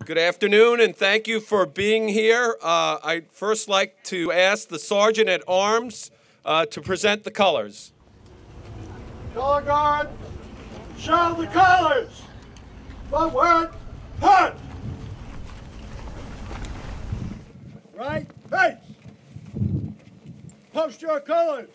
Good afternoon, and thank you for being here. I'd first like to ask the Sergeant at Arms to present the colors. Color guard, show the colors. Forward, hunt. Right face. Post your colors.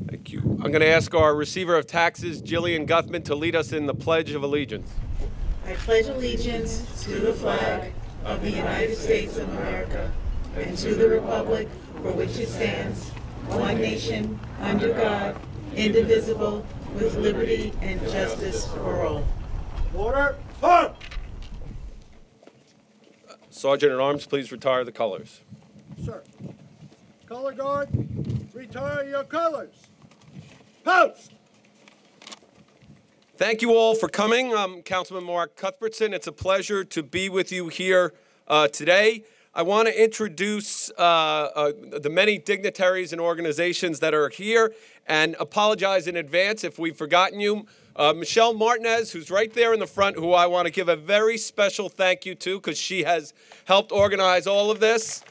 Thank you. I'm going to ask our Receiver of Taxes, Jillian Guthman, to lead us in the Pledge of Allegiance. I pledge allegiance to the flag of the United States of America and to the republic for which it stands, one nation, under God, indivisible, with liberty and justice for all. Order, hunt. Sergeant at Arms, please retire the colors. Sir. Color guard, retire your colors. Post. Thank you all for coming. I'm Councilman Mark Cuthbertson. It's a pleasure to be with you here today. I want to introduce the many dignitaries and organizations that are here and apologize in advance if we've forgotten you. Michelle Martinez, who's right there in the front, who I want to give a very special thank you to because she has helped organize all of this.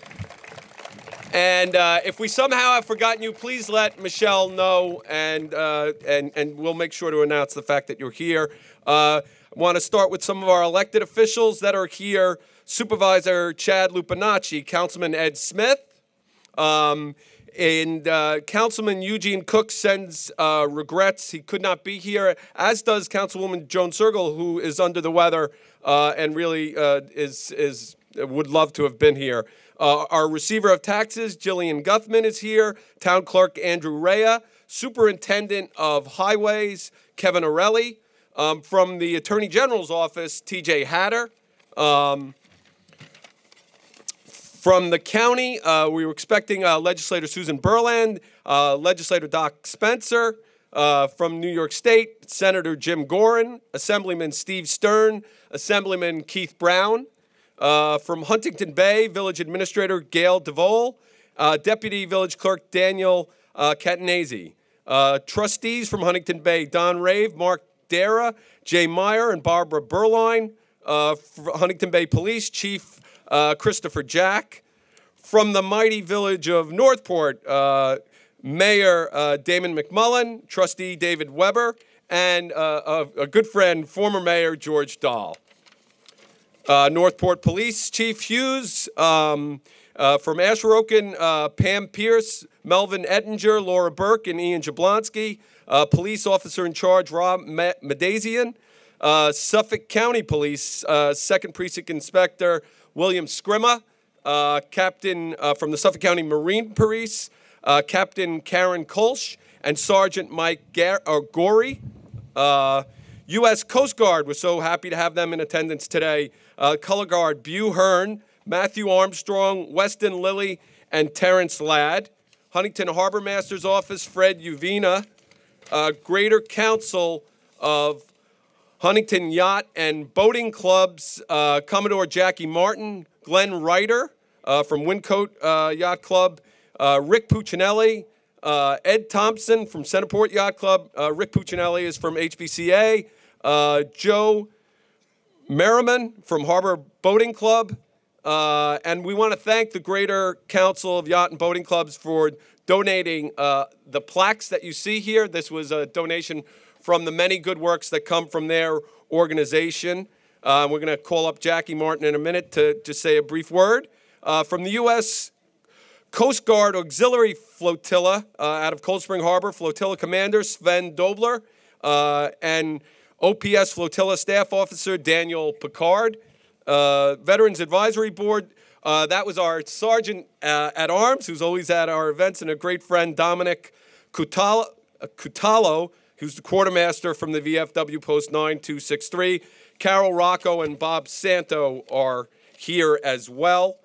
And if we somehow have forgotten you, please let Michelle know, and we'll make sure to announce the fact that you're here. I want to start with some of our elected officials that are here. Supervisor Chad Lupinacci, Councilman Ed Smith, and Councilman Eugene Cook sends regrets he could not be here, as does Councilwoman Joan Sergel, who is under the weather and really would love to have been here. Our Receiver of Taxes, Jillian Guthman, is here. Town Clerk Andrew Rea. Superintendent of Highways, Kevin Orelli. From the Attorney General's Office, TJ Hatter. From the county, we were expecting Legislator Susan Berland, Legislator Doc Spencer. From New York State, Senator Jim Gorin, Assemblyman Steve Stern, Assemblyman Keith Brown. From Huntington Bay, Village Administrator Gail DeVole, Deputy Village Clerk Daniel Catanese. Trustees from Huntington Bay, Don Rave, Mark Dara, Jay Meyer, and Barbara Berline. Huntington Bay Police, Chief Christopher Jack. From the mighty village of Northport, Mayor Damon McMullen, Trustee David Weber, and a good friend, former Mayor George Dahl. Northport Police Chief Hughes, from Asheroken, Pam Pierce, Melvin Ettinger, Laura Burke, and Ian Jablonski. Police Officer in Charge Rob Madazian. Suffolk County Police, 2nd Precinct Inspector William Scrima. Captain from the Suffolk County Marine Police, Captain Karen Kolsch, and Sergeant Mike Gorey. U.S. Coast Guard, we're so happy to have them in attendance today. Color Guard Bew Hearn, Matthew Armstrong, Weston Lilly, and Terrence Ladd. Huntington Harbor Master's Office, Fred Uvina. Greater Council of Huntington Yacht and Boating Club's Commodore Jackie Martin, Glenn Ryder from Wyncote Yacht Club, Rick Puccinelli, Ed Thompson from Centerport Yacht Club. Rick Puccinelli is from HBCA. Joe Merriman from Harbor Boating Club. And we want to thank the Greater Council of Yacht and Boating Clubs for donating the plaques that you see here. This was a donation from the many good works that come from their organization. We're going to call up Jackie Martin in a minute to just say a brief word. From the U.S. Coast Guard Auxiliary Flotilla out of Cold Spring Harbor, Flotilla Commander Sven Dobler, and OPS Flotilla Staff Officer Daniel Picard. Veterans Advisory Board, that was our Sergeant at Arms, who's always at our events, and a great friend, Dominic Cutalo, who's the quartermaster from the VFW Post 9263. Carol Rocco and Bob Santo are here as well.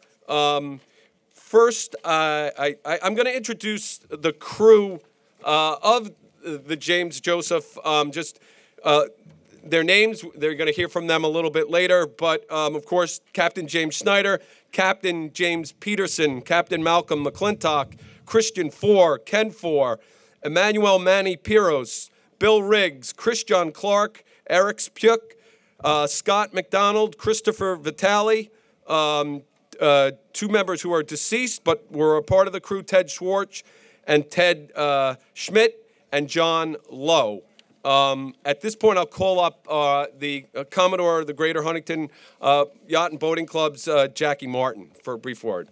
First, I'm going to introduce the crew of the James Joseph. Their names, they're going to hear from them a little bit later. But, of course, Captain James Schneider, Captain James Peterson, Captain Malcolm McClintock, Christian Four, Ken Four, Emmanuel Manny Piros, Bill Riggs, Christian Clark, Eric Spuk, Scott McDonald, Christopher Vitale, two members who are deceased but were a part of the crew, Ted Schwartz and Ted Schmidt, and John Lowe. At this point, I'll call up the Commodore of the Greater Huntington Yacht and Boating Club's Jackie Martin for a brief word.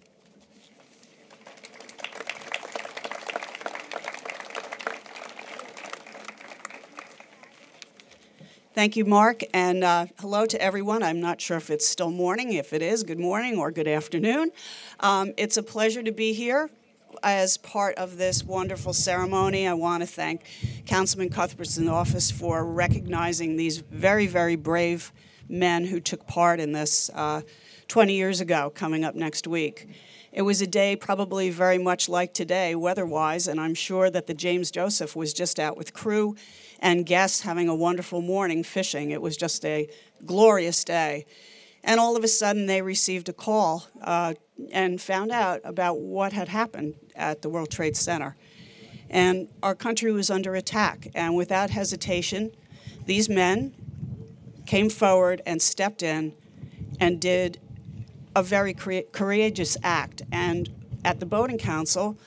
Thank you, Mark, and hello to everyone. I'm not sure if it's still morning. If it is, good morning or good afternoon. It's a pleasure to be here as part of this wonderful ceremony. I want to thank Councilman Cuthbert's office for recognizing these very, very brave men who took part in this 20 years ago, coming up next week. It was a day probably very much like today, weather-wise, and I'm sure that the James Joseph was just out with crew and guests having a wonderful morning fishing. It was just a glorious day. And all of a sudden, they received a call and found out about what had happened at the World Trade Center. And our country was under attack. And without hesitation, these men came forward and stepped in and did a very courageous act. And at the Boating Council,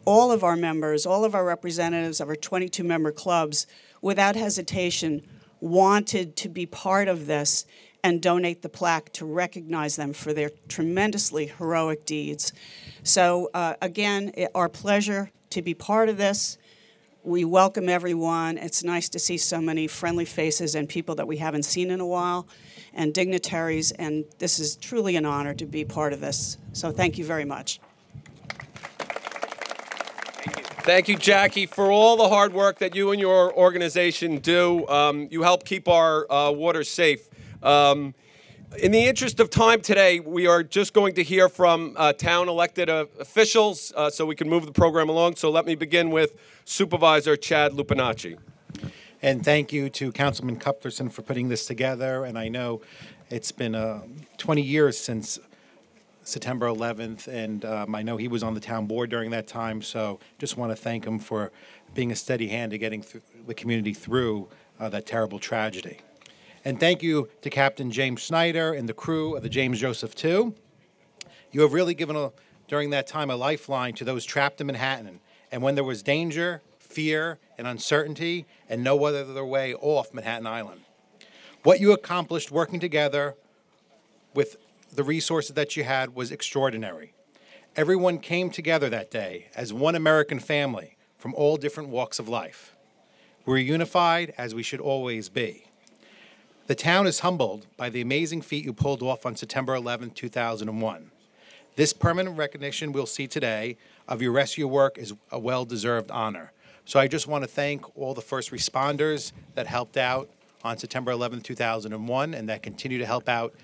all of our members, all of our representatives of our 22-member clubs, without hesitation, wanted to be part of this and donate the plaque to recognize them for their tremendously heroic deeds. So again, our pleasure to be part of this. We welcome everyone. It's nice to see so many friendly faces and people that we haven't seen in a while, and dignitaries, and this is truly an honor to be part of this. So thank you very much. Thank you, Jackie, for all the hard work that you and your organization do. You help keep our waters safe. In the interest of time today, we are just going to hear from town elected officials so we can move the program along. So let me begin with Supervisor Chad Lupinacci. And thank you to Councilman Cuthbertson for putting this together. And I know it's been 20 years since September 11th, and I know he was on the town board during that time, so just want to thank him for being a steady hand to getting the community through that terrible tragedy. And thank you to Captain James Schneider and the crew of the James Joseph II. You have really given, during that time, a lifeline to those trapped in Manhattan, and when there was danger, fear, and uncertainty, and no other way off Manhattan Island. What you accomplished working together with the resources that you had was extraordinary. Everyone came together that day as one American family from all different walks of life. We're unified, as we should always be. The town is humbled by the amazing feat you pulled off on September 11, 2001. This permanent recognition we'll see today of your rescue work is a well-deserved honor. So I just want to thank all the first responders that helped out on September 11, 2001, and that continue to help out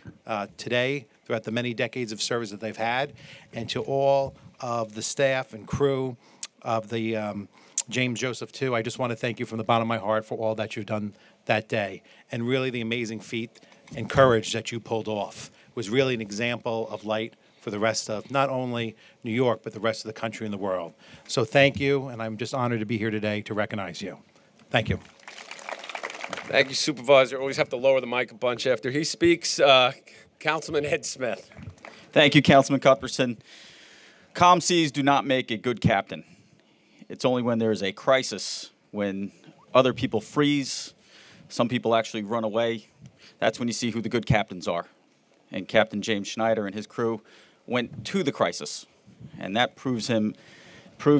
today throughout the many decades of service that they've had, and to all of the staff and crew of the James Joseph too. I just want to thank you from the bottom of my heart for all that you've done that day, and really the amazing feat and courage that you pulled off was really an example of light for the rest of not only New York, but the rest of the country and the world. So thank you, and I'm just honored to be here today to recognize you. Thank you. Thank you, Supervisor. Always have to lower the mic a bunch after he speaks. Councilman Ed Smith. Thank you, Councilman Cuthbertson. Calm seas do not make a good captain. It's only when there is a crisis, when other people freeze, some people actually run away, that's when you see who the good captains are. And Captain James Schneider and his crew went to the crisis, and that proves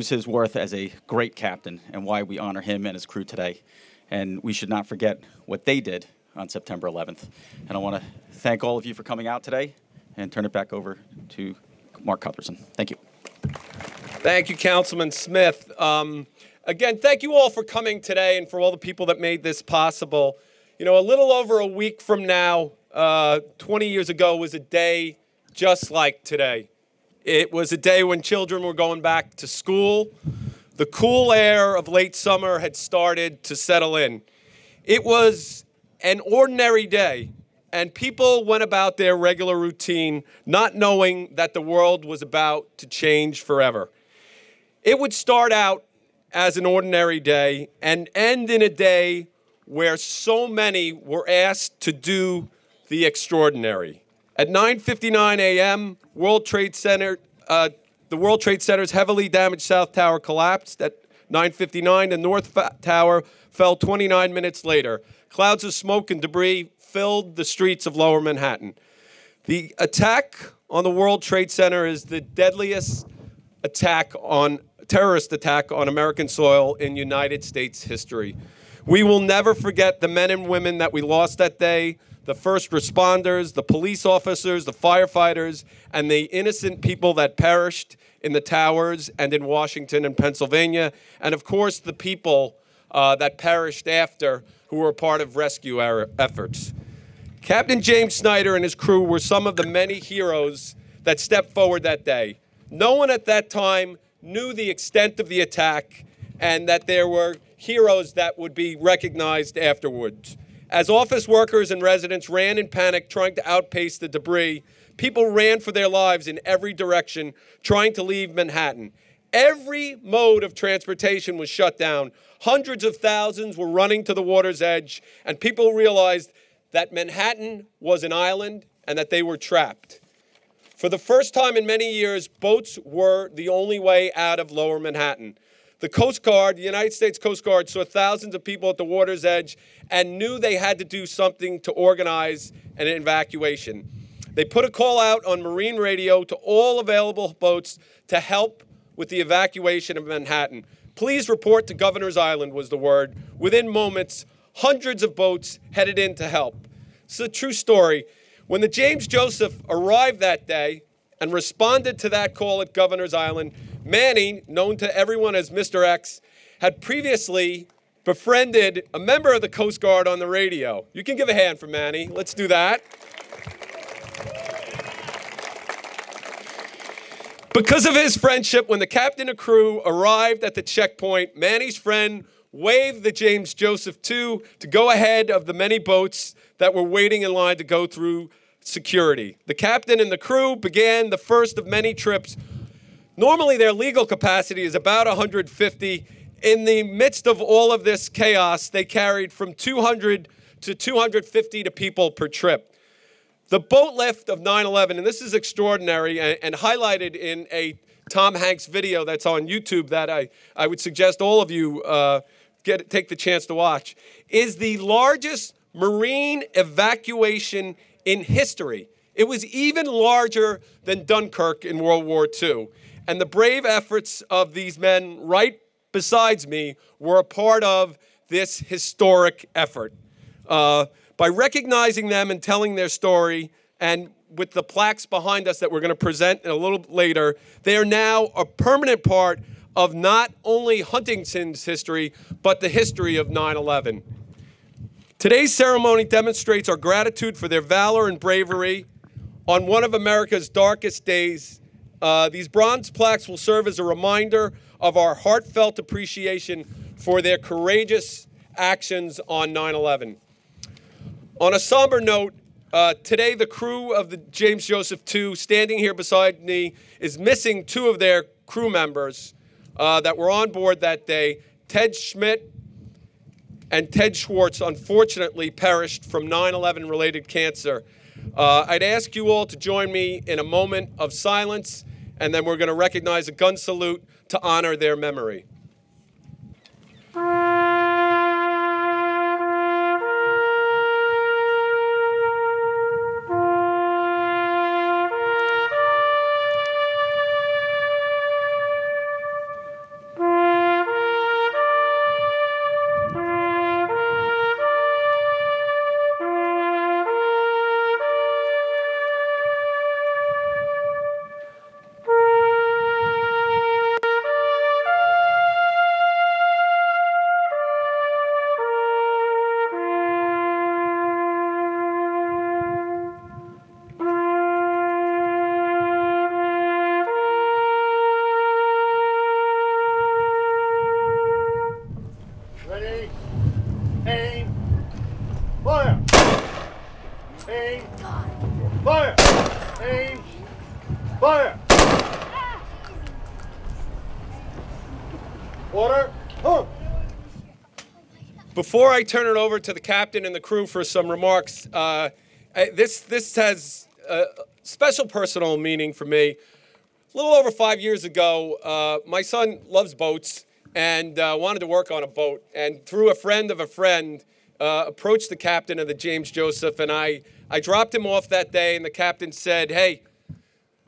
his worth as a great captain and why we honor him and his crew today. And we should not forget what they did on September 11th. And I want to thank all of you for coming out today and turn it back over to Mark Cuthbertson. Thank you. Thank you, Councilman Smith. Again, thank you all for coming today and for all the people that made this possible. You know, a little over a week from now, 20 years ago was a day just like today. It was a day when children were going back to school. The cool air of late summer had started to settle in. It was an ordinary day, and people went about their regular routine, not knowing that the world was about to change forever. It would start out as an ordinary day and end in a day where so many were asked to do the extraordinary. At 9:59 a.m., the World Trade Center's heavily damaged South Tower collapsed. At 9:59, the North Tower fell 29 minutes later. Clouds of smoke and debris filled the streets of Lower Manhattan. The attack on the World Trade Center is the deadliest terrorist attack on American soil in United States history. We will never forget the men and women that we lost that day, the first responders, the police officers, the firefighters, and the innocent people that perished in the towers and in Washington and Pennsylvania, and of course the people that perished after who were part of rescue efforts. Captain James Schneider and his crew were some of the many heroes that stepped forward that day. No one at that time knew the extent of the attack and that there were heroes that would be recognized afterwards. As office workers and residents ran in panic trying to outpace the debris, people ran for their lives in every direction trying to leave Manhattan. Every mode of transportation was shut down. Hundreds of thousands were running to the water's edge, and people realized that Manhattan was an island and that they were trapped. For the first time in many years, boats were the only way out of Lower Manhattan. The Coast Guard, the United States Coast Guard, saw thousands of people at the water's edge and knew they had to do something to organize an evacuation. They put a call out on marine radio to all available boats to help with the evacuation of Manhattan. Please report to Governor's Island was the word. Within moments, hundreds of boats headed in to help. It's a true story. When the James Joseph arrived that day and responded to that call at Governor's Island, Manny, known to everyone as Mr. X, had previously befriended a member of the Coast Guard on the radio. You can give a hand for Manny. Let's do that. Because of his friendship, when the captain and crew arrived at the checkpoint, Manny's friend waved the James Joseph II to go ahead of the many boats that were waiting in line to go through security. The captain and the crew began the first of many trips. Normally, their legal capacity is about 150. In the midst of all of this chaos, they carried from 200 to 250 people per trip. The boat lift of 9/11, and this is extraordinary and highlighted in a Tom Hanks video that's on YouTube that I would suggest all of you take the chance to watch, is the largest marine evacuation in history. It was even larger than Dunkirk in World War II. And the brave efforts of these men right besides me were a part of this historic effort. By recognizing them and telling their story, and with the plaques behind us that we're going to present in a little later, they are now a permanent part of not only Huntington's history, but the history of 9/11. Today's ceremony demonstrates our gratitude for their valor and bravery on one of America's darkest days. These bronze plaques will serve as a reminder of our heartfelt appreciation for their courageous actions on 9/11. On a somber note, today the crew of the James Joseph II, standing here beside me, is missing two of their crew members that were on board that day. Ted Schmidt and Ted Schwartz unfortunately perished from 9/11 related cancer. I'd ask you all to join me in a moment of silence, and then we're going to recognize a gun salute to honor their memory. Ready? Aim. Fire. Aim. Fire. Aim. Fire. Order. Move. Before I turn it over to the captain and the crew for some remarks, this has a special personal meaning for me. A little over 5 years ago, my son loves boats and wanted to work on a boat. And through a friend of a friend, approached the captain of the James Joseph, and I dropped him off that day, and the captain said, hey,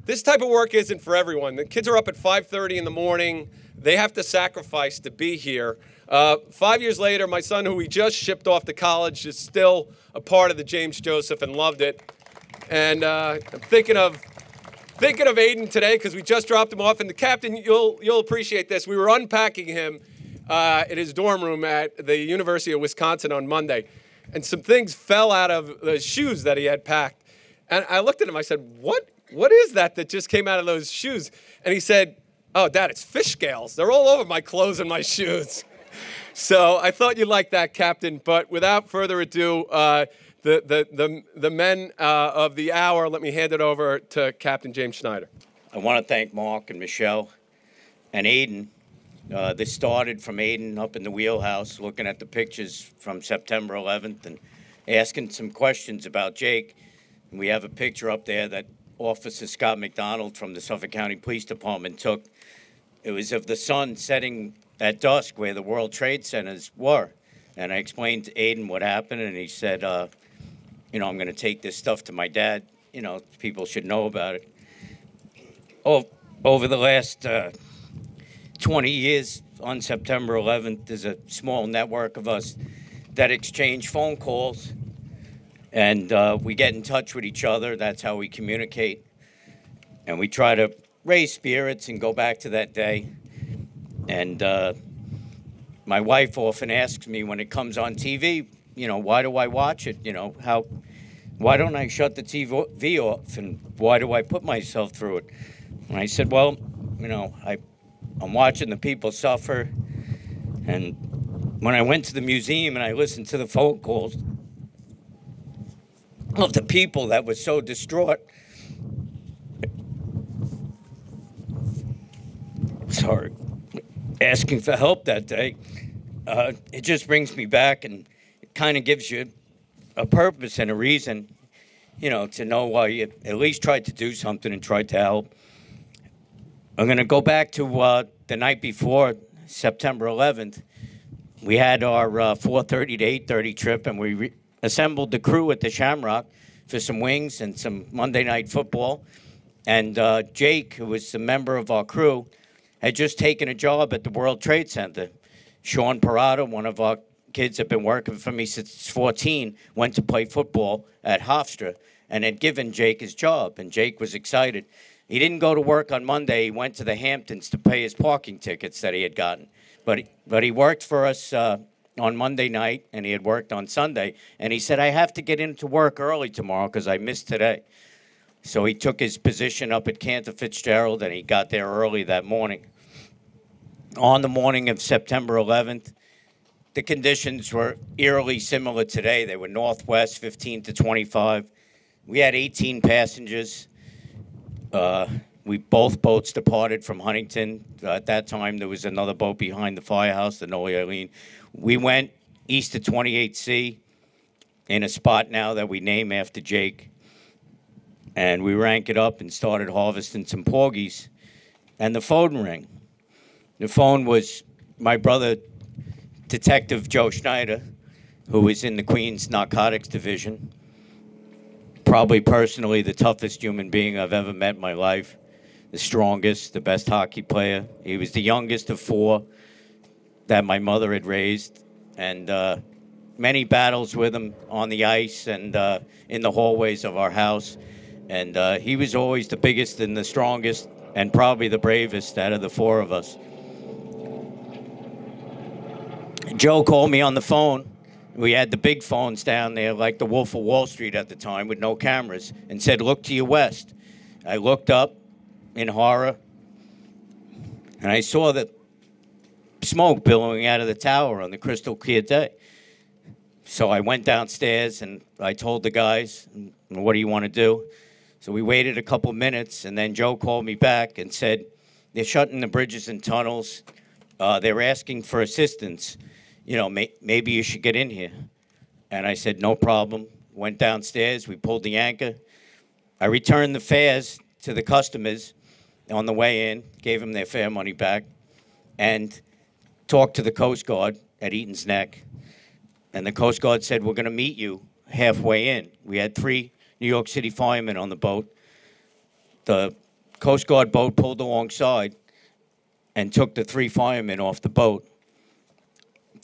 this type of work isn't for everyone. The kids are up at 5:30 in the morning. They have to sacrifice to be here. 5 years later, my son, who we just shipped off to college, is still a part of the James Joseph and loved it. And I'm thinking of Aiden today because we just dropped him off. And the captain, you'll appreciate this. We were unpacking him in his dorm room at the University of Wisconsin on Monday. And some things fell out of the shoes that he had packed. And I looked at him, I said, what is that just came out of those shoes? And he said, oh, Dad, it's fish scales. They're all over my clothes and my shoes. So I thought you'd like that, Captain. But without further ado, the men of the hour, let me hand it over to Captain James Schneider. I want to thank Mark and Michelle and Aiden. This started from Aiden up in the wheelhouse, looking at the pictures from September 11th and asking some questions about Jake. And we have a picture up there that Officer Scott McDonald from the Suffolk County Police Department took. It was of the sun setting at dusk where the World Trade Centers were. And I explained to Aiden what happened, and he said, you know, I'm going to take this stuff to my dad. You know, people should know about it. Over the last 20 years, on September 11th, there's a small network of us that exchange phone calls, and we get in touch with each other. That's how we communicate. And we try to raise spirits and go back to that day. And my wife often asks me when it comes on TV, you know, why do I watch it? You know, why don't I shut the TV off? And why do I put myself through it? And I said, well, you know, I'm watching the people suffer. And when I went to the museum and I listened to the phone calls of the people that were so distraught, sorry, asking for help that day, it just brings me back, and it kind of gives you a purpose and a reason, you know, to know why you at least tried to do something and tried to help. I'm going to go back to the night before September 11th. We had our 4:30 to 8:30 trip, and we assembled the crew at the Shamrock for some wings and some Monday Night Football. And Jake, who was a member of our crew, had just taken a job at the World Trade Center. Sean Parada, one of our kids, had been working for me since 14, went to play football at Hofstra and had given Jake his job, and Jake was excited. He didn't go to work on Monday. He went to the Hamptons to pay his parking tickets that he had gotten. But he worked for us on Monday night, and he had worked on Sunday. And he said, I have to get into work early tomorrow because I missed today. So he took his position up at Cantor Fitzgerald, and he got there early that morning. on the morning of September 11th. The conditions were eerily similar today. They were northwest, 15 to 25. We had 18 passengers. Both boats departed from Huntington. At that time, there was another boat behind the firehouse, the Noe Eileen. We went east of 28C in a spot now that we name after Jake. And we rank it up and started harvesting some porgies. And the phone rang. The phone was my brother, Detective Joe Schneider, who was in the Queens Narcotics Division. Probably personally the toughest human being I've ever met in my life. The strongest, the best hockey player. He was the youngest of four that my mother had raised. And many battles with him on the ice and in the hallways of our house. And he was always the biggest and the strongest and probably the bravest out of the four of us. Joe called me on the phone. We had the big phones down there like the Wolf of Wall Street at the time with no cameras, and said, look to your west. I looked up in horror, and I saw the smoke billowing out of the tower on the crystal clear day. So I went downstairs, and I told the guys, what do you want to do? So we waited a couple minutes, and then Joe called me back and said, they're shutting the bridges and tunnels. They're asking for assistance. You know, maybe you should get in here. And I said, no problem. Went downstairs. We pulled the anchor. I returned the fares to the customers on the way in, gave them their fare money back, and talked to the Coast Guard at Eaton's Neck. And the Coast Guard said, we're going to meet you halfway in. We had 3 New York City firemen on the boat. The Coast Guard boat pulled alongside and took the 3 firemen off the boat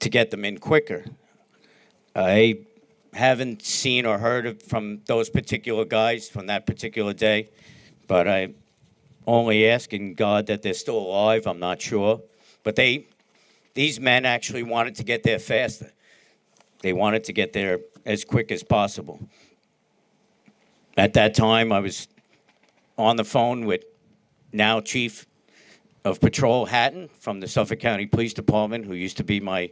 to get them in quicker. I haven't seen or heard from those particular guys from that particular day, but I'm only asking God that they're still alive. I'm not sure. But these men actually wanted to get there faster. They wanted to get there as quick as possible. At that time, I was on the phone with now Chief of Patrol Hatton from the Suffolk County Police Department, who used to be my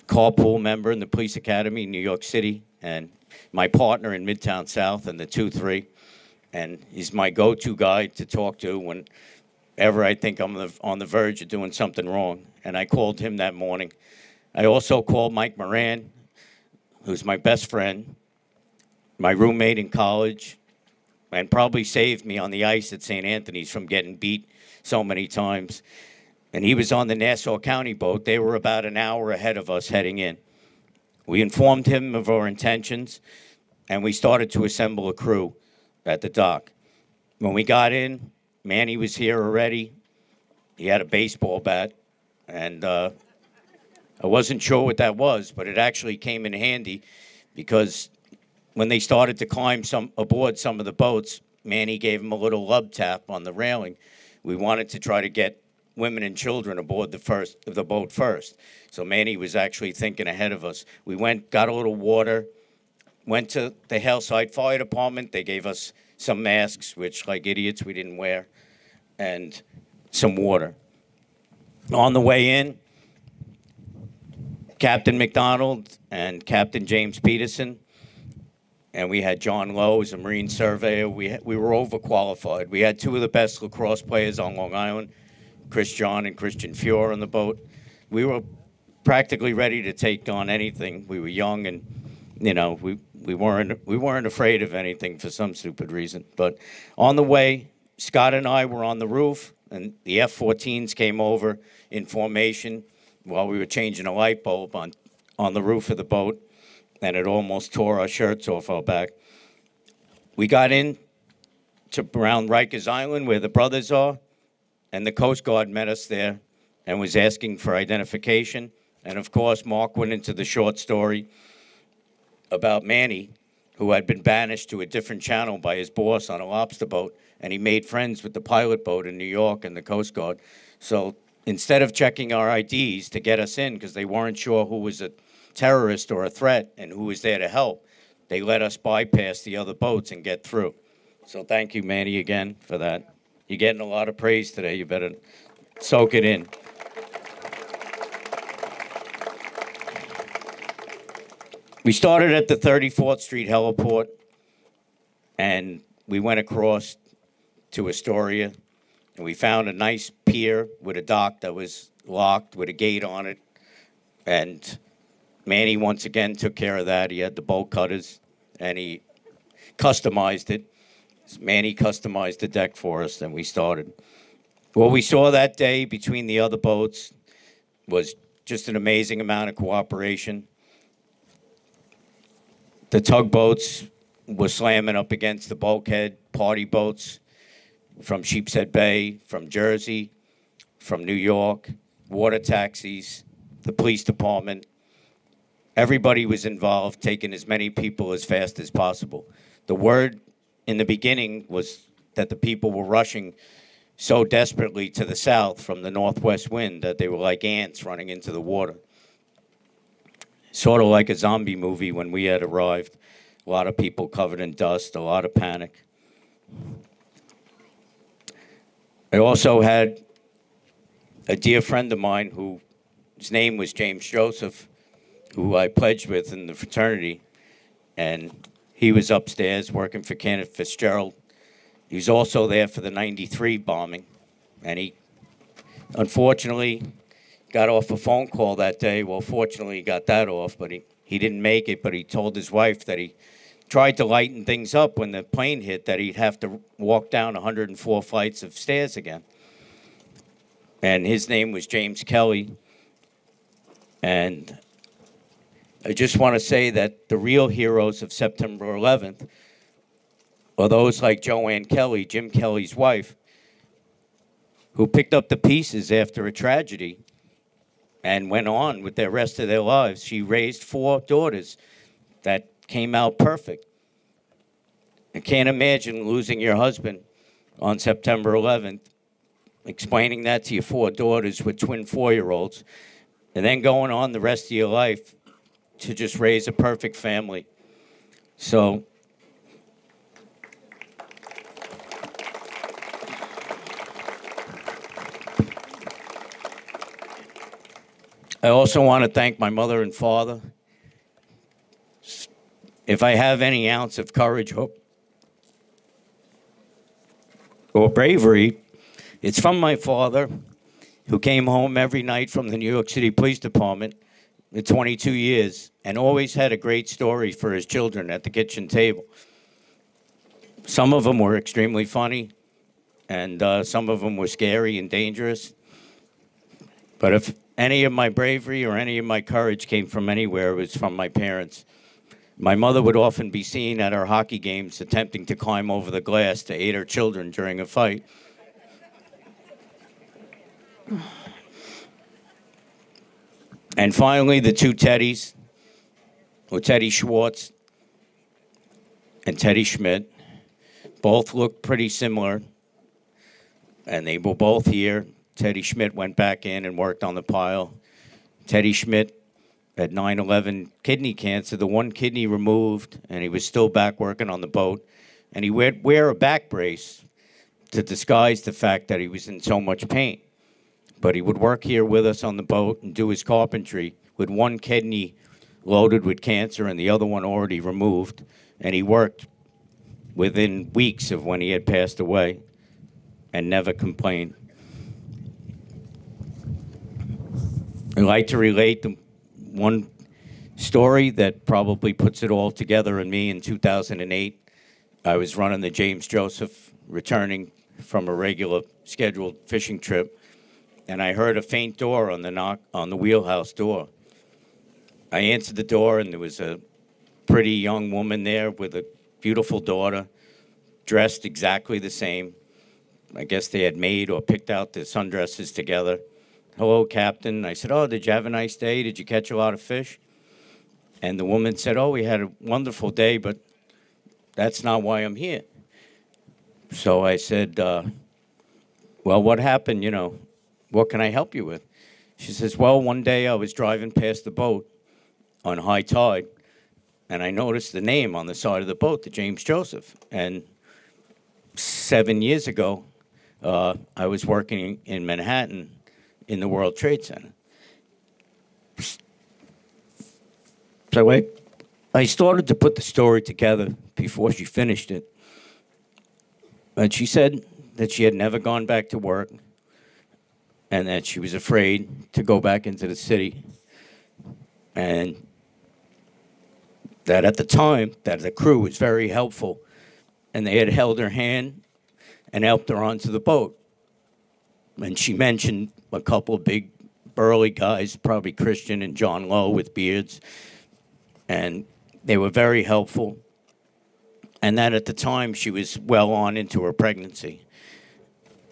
carpool member in the police academy in New York City, and my partner in Midtown South and the 2-3. And he's my go-to guy to talk to whenever I think I'm on the verge of doing something wrong. And I called him that morning. I also called Mike Moran, who's my best friend, my roommate in college, and probably saved me on the ice at St. Anthony's from getting beat so many times. And he was on the Nassau County boat. They were about an hour ahead of us heading in. We informed him of our intentions, and we started to assemble a crew at the dock. When we got in, Manny was here already. He had a baseball bat, and I wasn't sure what that was, but it actually came in handy because when they started to climb aboard some of the boats, Manny gave him a little love tap on the railing. We wanted to try to get women and children aboard the boat first. So Manny was actually thinking ahead of us. We got a little water, went to the Hillside Fire Department. They gave us some masks, which, like idiots, we didn't wear, and some water. On the way in, Captain McDonald and Captain James Peterson, and we had John Lowe as a Marine surveyor. We were overqualified. We had 2 of the best lacrosse players on Long Island, Chris John and Christian Fior on the boat. We were practically ready to take on anything. We were young, and you know, we weren't afraid of anything for some stupid reason. But on the way, Scott and I were on the roof, and the F-14s came over in formation while we were changing a light bulb on the roof of the boat, and it almost tore our shirts off our back. We got in to around Rikers Island, where the brothers are, and the Coast Guard met us there and was asking for identification. And of course, Mark went into the short story about Manny, who had been banished to a different channel by his boss on a lobster boat, and he made friends with the pilot boat in New York and the Coast Guard. So instead of checking our IDs to get us in, because they weren't sure who was a terrorist or a threat and who was there to help, they let us bypass the other boats and get through. So thank you, Manny, again for that. You're getting a lot of praise today. You better soak it in. We started at the 34th Street heliport, and we went across to Astoria, and we found a nice pier with a dock that was locked with a gate on it. And Manny once again took care of that. He had the bolt cutters, and he customized it. Manny customized the deck for us, and we started. What we saw that day between the other boats was just an amazing amount of cooperation. The tugboats were slamming up against the bulkhead, party boats from Sheepshead Bay, from Jersey, from New York, water taxis, the police department. Everybody was involved, taking as many people as fast as possible. The word in the beginning was that the people were rushing so desperately to the south from the northwest wind that they were like ants running into the water. Sort of like a zombie movie when we had arrived. A lot of people covered in dust, a lot of panic. I also had a dear friend of mine whose name was James Joseph, who I pledged with in the fraternity, and he was upstairs working for Kenneth Fitzgerald. He was also there for the 93 bombing, and he unfortunately got off a phone call that day. Well, fortunately, he got that off, but he didn't make it, but he told his wife that he tried to lighten things up when the plane hit, that he'd have to walk down 104 flights of stairs again. And his name was James Kelly. And I just want to say that the real heroes of September 11th are those like Joanne Kelly, Jim Kelly's wife, who picked up the pieces after a tragedy and went on with the rest of their lives. She raised 4 daughters that came out perfect. I can't imagine losing your husband on September 11th, explaining that to your 4 daughters with twin 4-year-olds, and then going on the rest of your life to just raise a perfect family. So I also want to thank my mother and father. If I have any ounce of courage or bravery, it's from my father, who came home every night from the New York City Police Department in 22 years and always had a great story for his children at the kitchen table. Some of them were extremely funny, and some of them were scary and dangerous. But if any of my bravery or any of my courage came from anywhere, it was from my parents. My mother would often be seen at our hockey games attempting to climb over the glass to aid her children during a fight. And finally, the 2 Teddys, or Teddy Schwartz and Teddy Schmidt, both looked pretty similar, and they were both here. Teddy Schmidt went back in and worked on the pile. Teddy Schmidt had 9/11 kidney cancer, the 1 kidney removed, and he was still back working on the boat. And he would wear a back brace to disguise the fact that he was in so much pain. But he would work here with us on the boat and do his carpentry with 1 kidney loaded with cancer and the other one already removed. And he worked within weeks of when he had passed away and never complained. I'd like to relate the one story that probably puts it all together in me. In 2008, I was running the James Joseph, returning from a regular scheduled fishing trip, and I heard a faint door on the knock on the wheelhouse door. I answered the door, and there was a pretty young woman there with a beautiful daughter, dressed exactly the same. I guess they had made or picked out the sundresses together. "Hello, Captain." I said, "Oh, did you have a nice day? Did you catch a lot of fish?" And the woman said, "Oh, we had a wonderful day, but that's not why I'm here." So I said, "Well, what happened? What can I help you with?" She says, "Well, one day I was driving past the boat on high tide, and I noticed the name on the side of the boat, the James Joseph. And 7 years ago, I was working in Manhattan in the World Trade Center." So I started to put the story together before she finished it. And she said that she had never gone back to work and that she was afraid to go back into the city. And that at the time, that the crew was very helpful, and they had held her hand and helped her onto the boat. And she mentioned a couple of big burly guys, probably Christian and John Lowe with beards, and they were very helpful. And that at the time, she was well on into her pregnancy,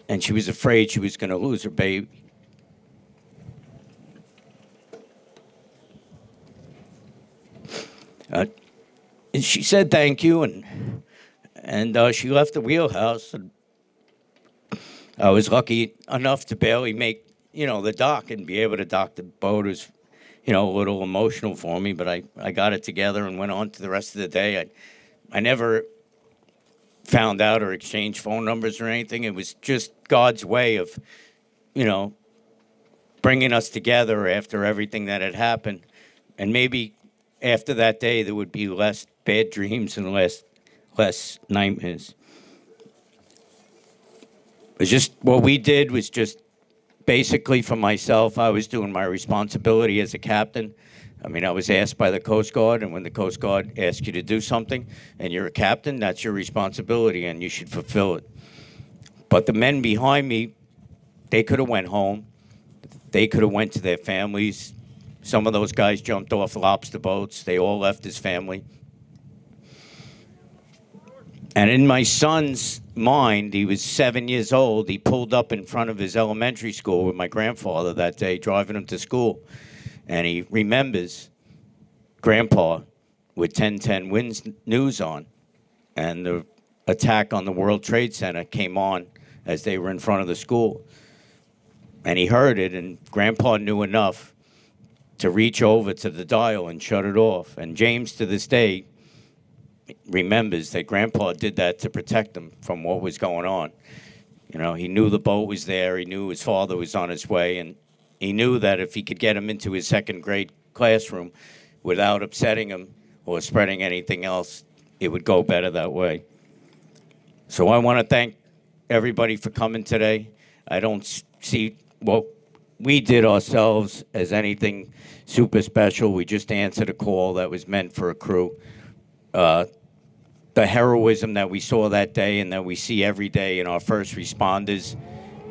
and she was afraid she was going to lose her baby. And she said thank you, and she left the wheelhouse. And I was lucky enough to barely make, the dock and be able to dock the boat. It was, a little emotional for me, but I got it together and went on to the rest of the day. I never found out or exchanged phone numbers or anything. It was just God's way of, bringing us together after everything that had happened. And maybe after that day, there would be less bad dreams and less nightmares. It was just, what we did was just basically for myself, I was doing my responsibility as a captain. I mean, I was asked by the Coast Guard, and when the Coast Guard asks you to do something and you're a captain, that's your responsibility and you should fulfill it. But the men behind me, they could have went home. They could have went to their families. Some of those guys jumped off lobster boats. They all left his family. And in my son's mind, he was 7 years old. He pulled up in front of his elementary school with my grandfather that day, driving him to school. And he remembers Grandpa with 1010 Wins News on. And the attack on the World Trade Center came on as they were in front of the school. And he heard it, and Grandpa knew enough to reach over to the dial and shut it off. And James, to this day, remembers that Grandpa did that to protect him from what was going on. He knew the boat was there. He knew his father was on his way. And he knew that if he could get him into his second grade classroom without upsetting him or spreading anything else, it would go better that way. So I want to thank everybody for coming today. I don't see what we did ourselves as anything super special. We just answered a call that was meant for a crew. The heroism that we saw that day and that we see every day in our first responders,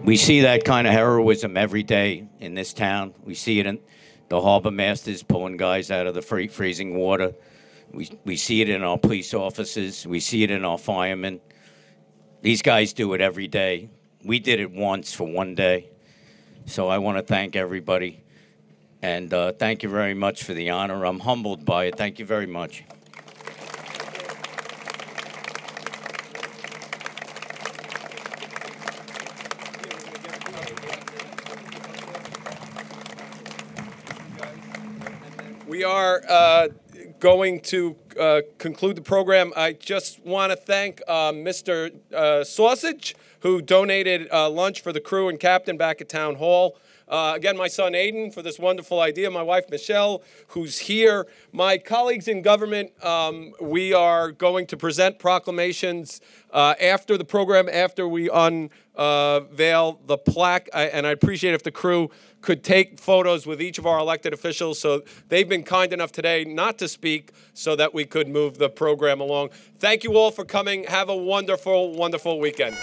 we see that kind of heroism every day in this town. We see it in the harbor masters pulling guys out of the freezing water. We see it in our police officers. We see it in our firemen. These guys do it every day. We did it once for one day. So I want to thank everybody. And thank you very much for the honor. I'm humbled by it. Thank you very much. We are going to conclude the program. I just want to thank Mr. Sausage, who donated lunch for the crew and captain back at Town Hall. Again, my son Aiden for this wonderful idea. My wife Michelle, who's here. My colleagues in government, we are going to present proclamations after the program, after we unveil the plaque. And I appreciate if the crew could take photos with each of our elected officials. So they've been kind enough today not to speak so that we could move the program along. Thank you all for coming. Have a wonderful, wonderful weekend.